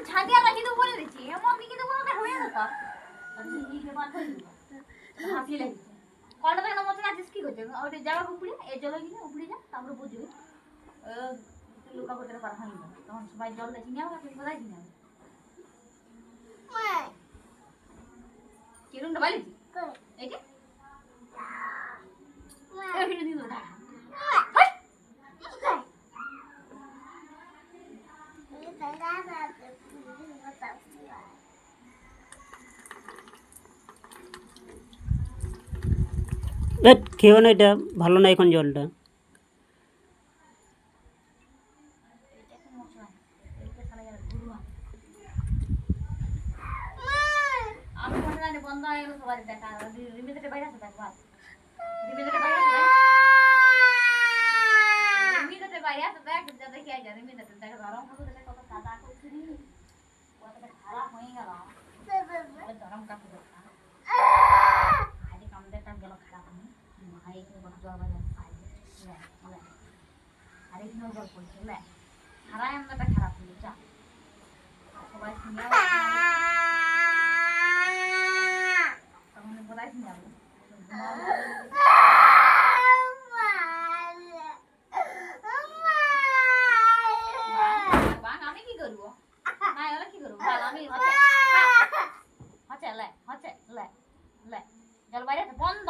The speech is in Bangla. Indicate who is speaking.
Speaker 1: ঝাঁটিয়াটা কিন্তু বলে দিচ্ছি এমন কিন্তু কোনোটা হয়ে যেত হাসি লাগছে কলটা কেন মতো আছিস কি করছে ওই জায়গা উপরে এই জল গিয়ে উপরে যা তারপরে বুঝবি লুকা করতে পারা হয়নি তখন সবাই জল দেখি নেওয়া গেছে কোথায় কিনে কিরমটা বালিছি এইটা দিল
Speaker 2: খেও না, এটা ভালো না এখন জলটা।
Speaker 1: বন্ধ হয়ে গেল সবার দেখা রিমিতে বাইরে আছে দেখ বল রিমিতে বাইরে আছে দেখ যাতে কি আইজা রিমিতে দেখ গরম করে দেখ কত সাদা করছিস কতটা খারাপ হয়ে গেল গরম কাপড় দেখা আজকে কামড়টা গেল খারাপ আমি ভাই কি বড় জল বাজে আরে কি নজর পড়ছে লে খারাপ আমটা খারাপ হয়ে যা সবাই শুনে তখন বলাই শুনে আমি কি করবো না এগুলো কি করবো আমি হচ্ছে লে জল বাইরে বন্ধ